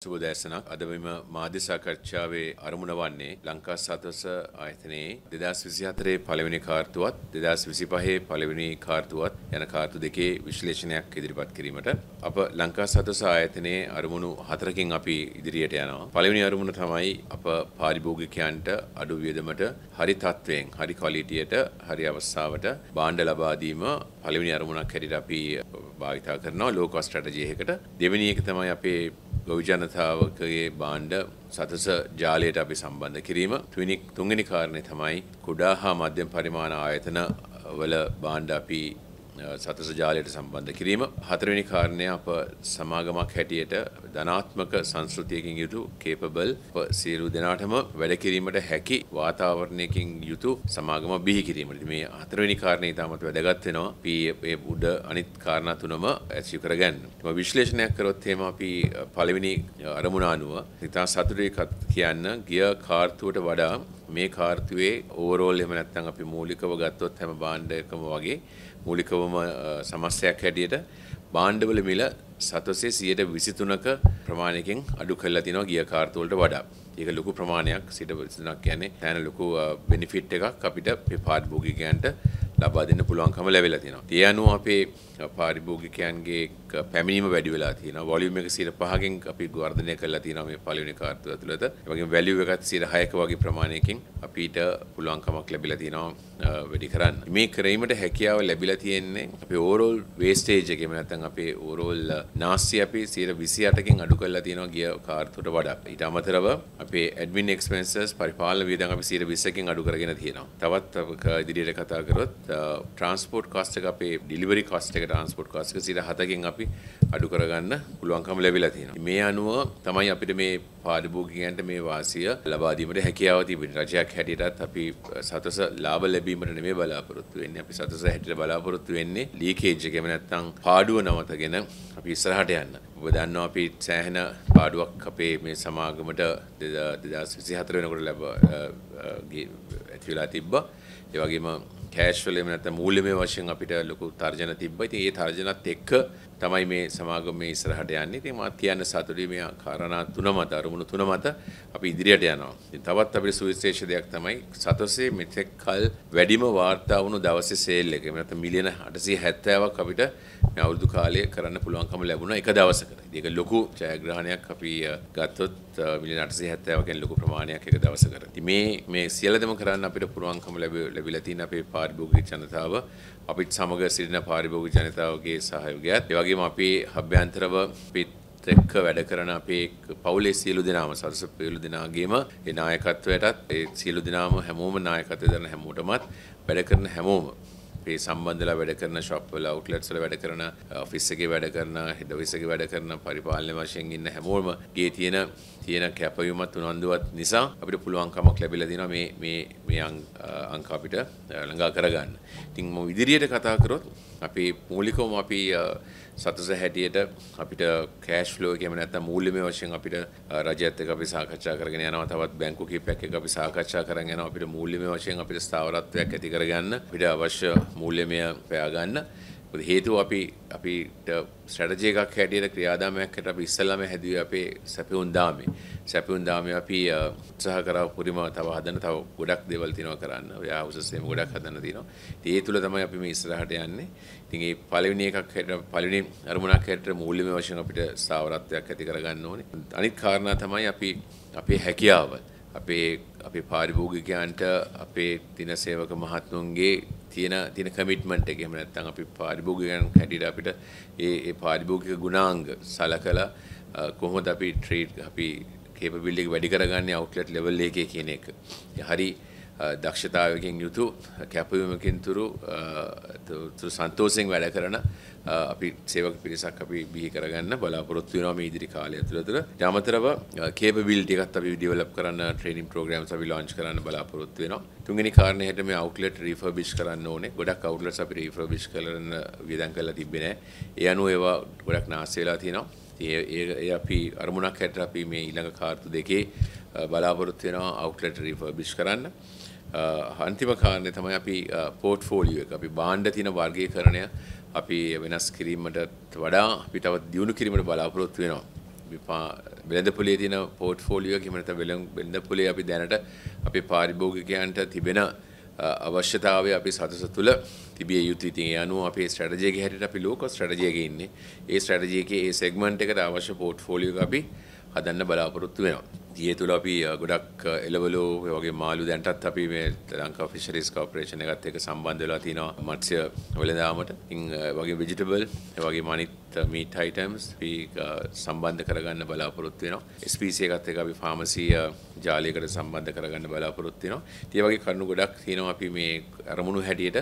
සුබදෑසනක් අද මෙම මාධ්‍ය සාකච්ඡාවේ අරමුණ වන්නේ ලංකා සතස ආයතනයේ 2024 පළවෙනි කාර්තුවත් 2025 පළවෙනි කාර්තුවත් යන කාර්තු දෙකේ විශ්ලේෂණයක් ඉදිරිපත් කිරීමට අප ලංකා සතස ආයතනයේ අරමුණු හතරකින් අපි ඉදිරියට යනවා. පළවෙනි අරමුණ තමයි අප පාරිභෝගිකයන්ට අඩු වියදමට හරි තත්වයෙන් හරි ක්වලිටියට හරි අවස්ථාවට භාණ්ඩ ලබා දීම පළවෙනි අරමුණක් හැටියට අපි භාවිතා කරනවා ලෝ කොස්ට් ස්ට්‍රැටජි එකකට. දෙවෙනි එක තමයි අපේ ගොවි ජනතාවකගේ භාණ්ඩ සතස ජාලයට අපි සම්බන්ධ කිරීම. තුන්වෙනි කාරණේ තමයි කුඩා හා මධ්‍යම පරිමාණ ආයතන වල භාණ්ඩ අපි සතස ජාලයට සම්බන්ධ කිරීම. හතරවෙනි කාරණය අප සමාගමක් හැටියට ධනාත්මක සංස්කෘතියකින් යුතු capable සියලු දෙනාටම වැඩ කිරීමට හැකි වාතාවරණයකින් යුතු සමාගම බිහි කිරීමට. මේ හතරවෙනි කාරණේ ඉතාමත් වැදගත් වෙනවා. අපි මේ උඩ අනිත් කාරණා තුනම ඇචීව් කරගන්න. විශ්ලේෂණයක් කරොත් එහෙම අපි පළවෙනි අරමුණ අනුව ඉතා සතුටුයි කියන්න ගිය කාර්තුවට වඩා මේ කාර්තුවේ ඕවරෝල් එහෙම නැත්නම් අපි මූලිකව ගත්තොත් හැම භාණ්ඩයකම වගේ මූලිකවම සමස්තයක් හැටියට භාණ්ඩවල මිල සතසේ 23%ක ප්‍රමාණයකින් අඩු කරලා තිනවා ගිය කාර්තු වලට වඩා. ඒක ලොකු ප්‍රමාණයක් 23%ක් කියන්නේ තැන ලොකු බෙනිෆිට් එකක් අපිට මේ පාරිභෝගිකයන්ට ලබා දෙන්න පුළුවන්කම ලැබිලා තියෙනවා. ඒ අනුව අපේ පාරිභෝගිකයන්ගේ පැමිණීම වැඩි වෙලා තියෙනවා. වොලියුම් එක 5%කින් අපි වර්ධනය කරලා තියෙනවා මේ පළවෙනි කාර්තුව ඇතුළත. ඒ වගේම වැලියු එකත් 6%ක වගේ ප්‍රමාණයකින් අපිට පුළුවන්කමක් ලැබිලා තියෙනවා වැඩි කරන්න. මේ ක්‍රමයට හැකියාව ලැබිලා තියෙන්නේ අපේ ඕවරෝල් වේස්ටේජ් එකේම නැත්නම් අපේ ඕවරෝල් නාස්ති අපි 28කින් අඩු කරලා තියෙනවා ගිය කාර්තුවට වඩා. ඊට අමතරව අපේ ඇඩ්මින් එක්ස්පෙන්සස් පරිපාලන වියදම් අපි 20කින් අඩු කරගෙන තියෙනවා. තවත් ඉදිරියට කතා කරොත් ට්‍රාන්ස්පෝර්ට් කාස්ට් එක අපේ ඩිලිවරි කාස්ට් එක ට්‍රාන්ස්පෝර්ට් කාස්ට් එක 7කින් අපි අඩු කරගන්න පුළුවන්කම ලැබිලා තියෙනවා. මේ අනුව තමයි අපිට මේ පාරිභෝගිකයන්ට මේ වාසිය ලබා දීමට හැකියාව තිබෙන්නේ. රජයක් හැටියටත් අපි සතස ලාභ ලැබීමට නෙමෙයි බලාපොරොත්තු වෙන්නේ. අපි සතස හැටියට බලාපොරොත්තු වෙන්නේ ලීකේජ් එකේම නැත්නම් පාඩුව නවතගෙන අපි ඉස්සරහට යන්න. ඔබ දන්නවා අපි සෑහෙන පාඩුවක් අපේ මේ සමාගමට 2024 වෙනකොට ඇති වෙලා තිබ්බා. ඒ වගේම කෑෂ් වල එහෙම නැත්නම් මූල්‍යමය වශයෙන් අපිට ලොකු තර්ජන තිබ්බා. ඉතින් ඒ තර්ජනත් එක්ක තමයි මේ සමාගම මේ ඉස්සරහට යන්නේ. ඉතින් මාත් කියන්න සතුටුයි මේ කාරණා තුන මත අරමුණු තුන මත අපි ඉදිරියට යනවා. ඉතින් තවත් අපිට සුවිශේෂ දෙයක් තමයි සතසේ මෙතෙක් කල වැඩිම වාර්තා වුණු දවසේ සේල් එක. එහෙම නැත්නම් මිලියන 870ක් අපිට මේ අවුරුදු කාලයේ කරන්න පුළුවන්කම ලැබුණා එක දවසකට. ඒක ලොකු ජයග්‍රහණයක් අපි ගත්තොත් මිලියන 870 කියන්නේ ලොකු ප්‍රමාණයක් එක දවසකට. ඉතින් මේ සියල්ලම කරන්න අපිට පුළුවන්කම ලැබිලා තියෙන අපේ පාරිභෝගික ජනතාව අපිට සමග සිටින පාරිභෝගික ජනතාවගේ සහයෝගයත් ඒ වගේම අපේ අභ්‍යන්තරව අපිත් එක්ක වැඩ කරන අපේ පවුලේ සියලු දෙනාම සතස සියලු දෙනාගේම ඒ නායකත්වයටත් ඒ සියලු දෙනාම හැමෝම නායකත්වය දරන හැමෝටමත් වැඩ කරන හැමෝම අපේ සම්බන්ධලා වැඩ කරන ෂොප් වල අවුට්ලට්ස් වල වැඩ කරන ඔෆිස් එකේ වැඩ කරන හෙඩ් ඔෆිස් එකේ වැඩ කරන පරිපාලන වශයෙන් ඉන්න හැමෝම ගේ තියෙන කැපවීමත් උනන්දුවත් නිසා අපිට පුළුවන්කමක් ලැබිලා තියෙනවා මේ අංක අපිට ළඟා කරගන්න. ඉතින් මම ඉදිරියට කතා කරොත් අපේ මූලිකවම අපි සතස හැටියට අපිට කෑෂ් ෆ්ලෝ එකේම නැත්නම් මූල්‍යමය වශයෙන් අපිට රජයත් එක්ක අපි සාකච්ඡා කරගෙන යනවා. තවත් බැංකු කීපයක් එක්ක අපි සාකච්ඡා කරගෙන යනවා. අපිට මූල්‍යමය වශයෙන් අපිට ස්ථාවරත්වයක් ඇති කරගන්න අපිට අවශ්‍ය මූල්‍යමය පෑ ගන්න. හේතුව අපිට ස්ට්‍රැටජි එකක් හැටියට ක්‍රියාදාමයක් හැටියට අපි ඉස්සෙල්ලාම හැදුවේ අපේ සැපුම් දාමේ අපි උත්සාහ කරා පුරිම තව ගොඩක් දේවල් තියෙනවා කරන්න. ඔය හවුසස් එහෙම ගොඩක් හදන්න තියෙනවා. ඉතින් ඒ තුල තමයි අපි මේ ඉස්සරහට යන්නේ. ඉතින් මේ පළවෙනි අරමුණක් හැටියට මූල්‍යමය වශයෙන් අපිට ස්ථාවරත්වයක් ඇති කරගන්න ඕනේ. අනිත් කාරණා තමයි අපේ හැකියාව. අපේ පාරිභෝගිකයන්ට අපේ දින සේවක මහත්තුන්ගේ තියෙන කමිට්මන්ට් එක. එහෙම නැත්නම් අපි පාරිභෝගිකයන් හැටියට අපිට ඒ පාරිභෝගික ගුණාංග සලකලා කොහොමද අපි කේපබිලිටි එක වැඩි කරගන්නේ අවුට්ලට් ලෙවල් එකේ කියන එක. හරි දක්ෂතාවයකින් යුතු කැපවීමකින් තුරු සන්තෝෂයෙන් වැඩ කරන අපි සේවක පිරිසක් අපි බිහි කරගන්න බලාපොරොත්තු වෙනවා මේ ඉදිරි කාලය තුළතර. ඊටමතරව කේපබිලිටි එකත් අපි ඩෙවලොප් කරන්න ට්‍රේනින් ප්‍රෝග්‍රෑම්ස් අපි ලොන්ච් කරන්න බලාපොරොත්තු වෙනවා. තුන්වෙනි කාරණේ හැටියට මේ අවුට්ලට් රිෆර්බිෂ් කරන්න ඕනේ. ගොඩක් අවුට්ලට්ස් අපි රිෆර්බිෂ් කරන්න වියදම් කරලා තිබ්බේ නැහැ. ඒ අනුව ඒවා ගොඩක් නාස්ති වෙලා තියෙනවා. ඒ අපි අරමුණක් හැටියට අපි මේ ඊළඟ කාර්තු දෙකේ බලාපොරොත්තු වෙනවා අවුට්ලට් රිෆර්බිෂ් කරන්න. අන්තිම කාරණේ තමයි අපි පෝර්ට්ෆෝලියෝ එක අපි භාණ්ඩ තියෙන වර්ගීකරණය අපි වෙනස් කිරීමට වඩා අපි තවත් දියුණු කිරීමට බලාපොරොත්තු වෙනවා. වෙළඳ පොලේ තියෙන පෝර්ට්ෆෝලියෝ එක එහෙම නැත්නම් වෙළඳ පොලේ අපි දැනට අපේ පාරිභෝගිකයන්ට තිබෙන අවශ්‍යතාවය අපි සතස තුළ තිබිය යුතුයි. ඉතින් ඒ අනුව අපේ ස්ට්‍රැටජි එකේ හැටියට අපි ලෝකල් ස්ට්‍රැටජි එකේ ඉන්නේ. ඒ ස්ට්‍රැටජි එකේ ඒ සෙග්මන්ට් එකට අවශ්‍ය පෝර්ට්ෆෝලියෝ එක අපි හදන්න බලාපොරොත්තු වෙනවා. ඒ තුළ අපි ගොඩක් එළවලු ඒ වගේ මාළු දැන්ටත් අපි මේ ලංකා ෆිෂරීස් කෝපරේෂන් එකත් එක්ක සම්බන්ධ වෙලා තිනවා මත්ස්‍ය වෙළඳාමට. ඉතින් වගේ ভেජිටබල් ඒ වගේම අනිත් මීට් අයිටම්ස් අපි සම්බන්ධ කරගන්න බලාපොරොත්තු වෙනවා. SPC එකත් එක්ක අපි ෆාමසි ජාලයකට සම්බන්ධ කරගන්න බලාපොරොත්තු වෙනවා. ඒ වගේ කරුණු ගොඩක් තියෙනවා අපි මේ අරමුණු හැටියට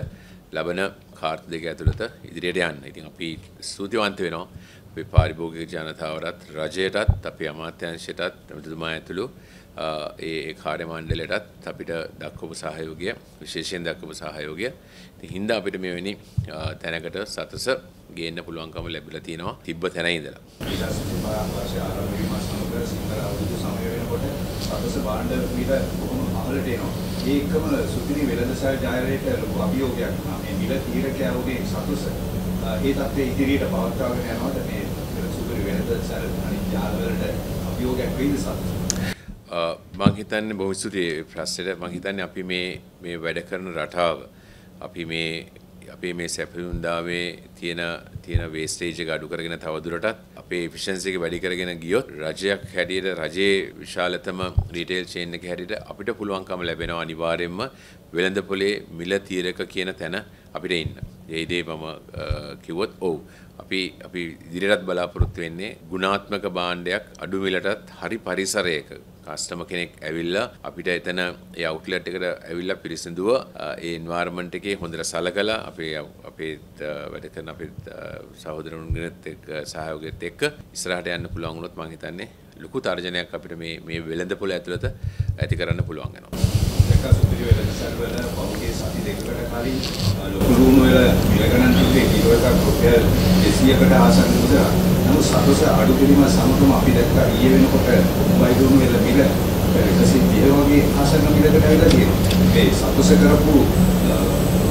ලබන කාර්තු දෙක ඇතුළත ඉදිරියට යන්න. ඉතින් අපි ස්තුතිවන්ත වෙනවා අපේ පාරිභෝගික ජනතාවටත් රජයටත් අපේ අමාත්‍යාංශයටත් එතුමා ඇතුළු ඒ කාර්ය මණ්ඩලයටත් අපිට දක්වපු සහයෝගය විශේෂයෙන් දක්වපු සහයෝගය. ඉතින් හින්දා අපිට මෙවැනි තැනකට සතස ගේන්න පුළුවන්කම ලැබිලා තියෙනවා තිබ්බ තැන ඉඳලා. සතස භාණ්ඩ මිල බොහොම අහලට එනවා. ඒකම සුපිරි වෙළඳසල් ජාලයට ලොකු අභියෝගයක් වුණා. මේ මිල තීරකයාගේ සතස ඒ තත්ත්වයේ ඉදිරියට පවත්වාගෙන යනවාට මේ සුපිරි වෙළඳසල් අනිත් ජාල වලට අභියෝගයක් වෙයිද සතස? මම හිතන්නේ බොහොම ස්තුතියි ප්‍රශ්නෙට. මම හිතන්නේ අපි මේ වැඩ කරන රටාව අපි අපේ මේ සැපයුම්දාමේ තියෙන වේස්ටේජ් එක අඩු කරගෙන තවදුරටත් අපේ එෆිෂියන්සි එක වැඩි කරගෙන ගියොත් රජයක් හැටියට රජයේ විශාලතම රීටේල් චේන් එක හැටියට අපිට පුළුවන්කම ලැබෙනවා අනිවාර්යයෙන්ම වෙළඳ පොලේ මිල තීරක කියන තැන අපිට ඉන්න. ඒ ඉදේ මම කිව්වොත් ඔව් අපි ඉදිරියටත් බලාපොරොත්තු වෙන්නේ ගුණාත්මක භාණ්ඩයක් අඩු මිලටත් හරි පරිසරයක කස්ටමර් කෙනෙක් ඇවිල්ලා අපිට එතන ඒ අවුට්ලට් එකට ඇවිල්ලා පිරිසිදුව ඒ එන්වයරන්මන්ට් එකේ හොඳට සලකලා අපේ වැඩ කරන අපේ සහෝදරවරුන්ගෙත් එක්ක සහයෝගයත් එක්ක ඉස්සරහට යන්න පුළුවන් වුණොත් මම හිතන්නේ ලොකු තර්ජනයක් අපිට මේ වෙළඳ පොළ ඇතුළත ඇති කරන්න පුළුවන් වෙනවා. සුපිරි වෙළඳසල් වල පහුගිය සති දෙකකට කලින් ලොකු රුණු වල මිල ගණන් තිබ්බේ කිලෝ එකක් රුපියල් 200කට ආසන්න මුදලක්. නමුත් සතස අඩු කිරීම සමගම අපි දැක්කා ඊයේ වෙනකොට මුම්බයි රුණු වල මිල 130 වගේ ආසන්න මිලකට ඇවිල්ලා තියෙනවා. මේ සතස කරපු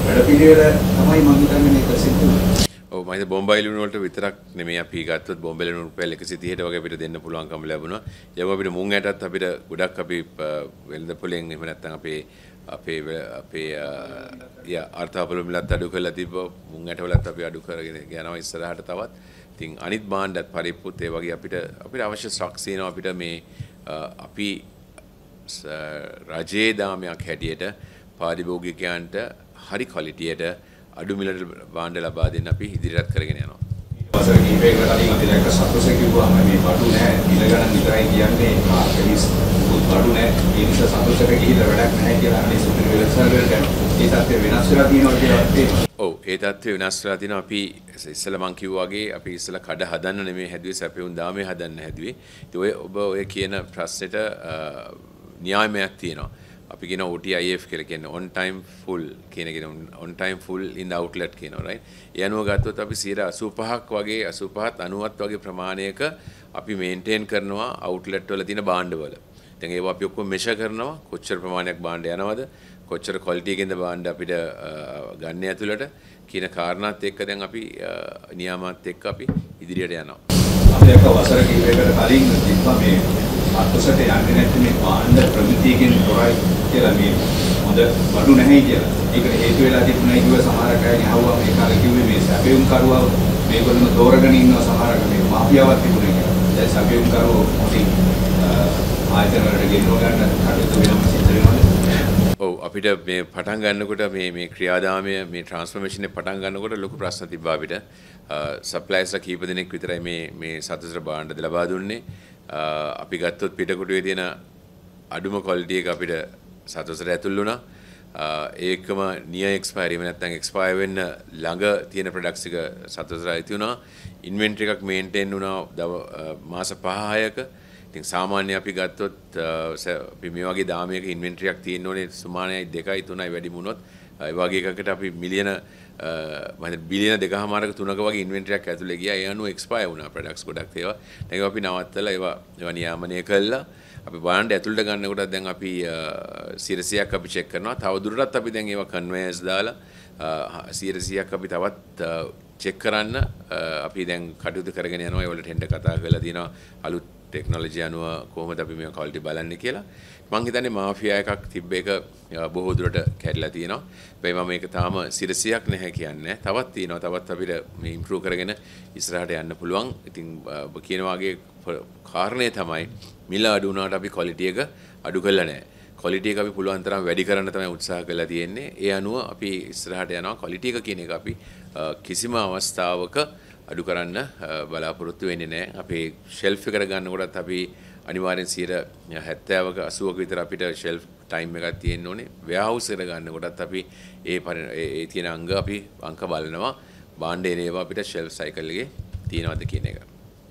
වැඩපිළිවෙල තමයි මම හිතන්නේ මේක සිද්ධ වෙන්නේ. ඔව් මම හිතන්නේ බොම්බයි ලුණු වලට විතරක් නෙමෙයි අපි ගත්තොත් බොම්බයි ලුණු රුපියල් 130ට වගේ අපිට දෙන්න පුළුවන්කම ලැබුණා. ඒක අපිට මුං ඇටත් අපිට ගොඩක් අපි වෙළඳ පොලෙන් එහෙම නැත්නම් අපේ අර්ථාපල මිලත් අඩු කරලා තිබ්බා. මුං ඇට වලත් අපි අඩු කරගෙන යනවා ඉස්සරහට තවත්. ඉතින් අනිත් භාණ්ඩත් පරිප්පුත් ඒ වගේ අපිට අවශ්‍ය ස්ටොක්ස් තියෙනවා අපිට මේ අපි රජයේ දාමයක් හැටියට පාරිභෝගිකයන්ට හරි ක්වොලිටියට අඩු මිලට භාණ්ඩ ලබා දෙන්න අපි ඉදිරියට කරගෙන යනවා. වසර කිහිපයකට කලින් අපි දැක්ක සතස කිව්වම මේ බඩු නැහැ මිල ගණන් විතරයි කියන්නේ මාකලිස් බඩු නැහැ ඒ නිසා සතසට ගිහිල්ලා වැඩක් නැහැ කියලා අනේ සුපිරි වෙළඳසල් වලට ඒ තත්ත්වය වෙනස් වෙලා තියෙනවා කියලා තේරෙනවා. ඔව් ඒ තත්ත්වය වෙනස් වෙලා තියෙනවා. අපි ඉස්සෙල්ලා මං කිව්වා වගේ අපි ඉස්සෙල්ලා කඩ හදන්න නෙමෙයි හැදුවේ සැපයුම් දාමේ හදන්න හැදුවේ. ඉතින් ඔය කියන ප්‍රශ්නෙට න්‍යායමයක් තියෙනවා. අපි කියන OTIF කියලා කියන්නේ on time full කියන on time full in the outlet කියනවා right. ඒ අනුව ගත්තොත් අපි 85ක් වගේ 85ත් 90ත් වගේ ප්‍රමාණයක අපි මේන්ටේන් කරනවා outlet වල තියෙන භාණ්ඩවල. දැන් ඒවා අපි ඔක්කොම මෙෂර් කරනවා කොච්චර ප්‍රමාණයක් භාණ්ඩ යනවද කොච්චර ක්වොලිටි එකකින්ද භාණ්ඩ අපිට ගන්න ඇතුළට කියන කාරණාත් එක්ක දැන් අපි නියාමات එක්ක අපි ඉදිරියට යනවා. අපි එක වසර කිහිපයකට කලින් තිබ්බා මේ අත්සට යන්නේ නැති මේ භාණ්ඩ ප්‍රමිතියකින් තොරයි කියලා මේ හොඳ බඩු නැහැ කියලා. ඒකට හේතු වෙලා තිබුණා කිව්ව සමහර අය ගහුවා මේ කාලේ කිව්වේ මේ සැපයුම් කරුවා මේගොල්ලෝ තෝරගෙන ඉන්නවා සමහර අය මේ මාෆියාවක් තිබුණා කියලා. දැන් සැපයුම් කරුවෝ මොටින් ආයතන වලට ගෙන්නව ගන්න කටයුතු වෙනවා සිද්ධ වෙනවා. ඔව් අපිට මේ පටන් ගන්නකොට මේ ක්‍රියාදාමය මේ ට්‍රාන්ස්ෆර්මේෂන් එක පටන් ගන්නකොට ලොකු ප්‍රශ්න තිබ්බා අපිට. සප්ලයර්ස්ලා කීප දෙනෙක් විතරයි මේ සතසර භාණ්ඩ ලබා දුන්නේ. අපි ගත්තොත් පිටකොටුවේ තියෙන අඩුම ක්වොලිටි එක අපිට සතසර ඇතුල් වුණා. ඒකම නියර් එක්ස්පයරි නැත්නම් එක්ස්පයර් වෙන්න ළඟ තියෙන ප්‍රොඩක්ට්ස් එක සතසර ඇති වුණා. ඉන්වෙන්ටරි එකක් මේන්ටේන් වුණා මාස 5-6ක. ඉතින් සාමාන්‍ය අපි ගත්තොත් අපි මේ වගේ දාමයක ඉන්වෙන්ටරි එකක් තියෙන්න ඕනේ සුමානයි 2යි 3යි වැඩි වුණොත් ඒ වගේ එකකට අපි මිලියන බිලියන 2.5ක 3ක වගේ ඉන්වෙන්ටරි එකක් ඇතුලේ ගියා. ඒ අනුව එක්ස්පයර් වුණා ප්‍රොඩක්ට්ස් ගොඩක් ඒවා. ඒක අපි නවත්තලා ඒවා නියාමනය කළා. අපි භාණ්ඩ ඇතුළට ගන්නකොට දැන් අපි 100ක් අපි චෙක් කරනවා. තව දුරටත් අපි දැන් ඒවා කන්වේයර්ස් දාලා 100ක් අපි තවත් චෙක් කරන්න අපි දැන් කටයුතු කරගෙන යනවා. ඒවලට හෙන්න කතා කරලා තියෙනවා අලුත් ටෙක්නොලොජි අනුව කොහොමද අපි මේ ක්වොලිටි බලන්නේ කියලා. මම හිතන්නේ මාෆියා එකක් තිබ්බ එක බොහෝ දුරට කැඩලා තියෙනවා. හැබැයි මම මේක තාම සිරසියක් නැහැ කියන්නේ. තවත් තියෙනවා. තවත් අපිට මේ ඉම්ප්‍රූව් කරගෙන ඉස්සරහට යන්න පුළුවන්. ඉතින් ඔබ කියන වාගේ කාරණේ තමයි මිල අඩු වුණාට අපි ක්වොලිටි එක අඩු කරලා නැහැ. ක්වොලිටි එක අපි පුළුවන් තරම් වැඩි කරන්න තමයි උත්සාහ කරලා තියෙන්නේ. ඒ අනුව අපි ඉස්සරහට යනවා. ක්වොලිටි එක කියන එක අපි කිසිම අවස්ථාවක අඩු කරන්න බලාපොරොත්තු වෙන්නේ නැහැ. අපේ ෂෙල්ෆ් එකට ගන්නකොටත් අපි අනිවාර්යෙන් 70ක 80ක විතර අපිට ෂෙල්ෆ් ටයිම් එකක් තියෙන්න ඕනේ. වෙයාවුස් එකට ගන්නකොටත් අපි ඒ තියෙන අංග අපි අංක බලනවා. භාණ්ඩ එන ඒවා අපිට ෂෙල්ෆ් සයිකල් එකේ තියෙනවද කියන එක.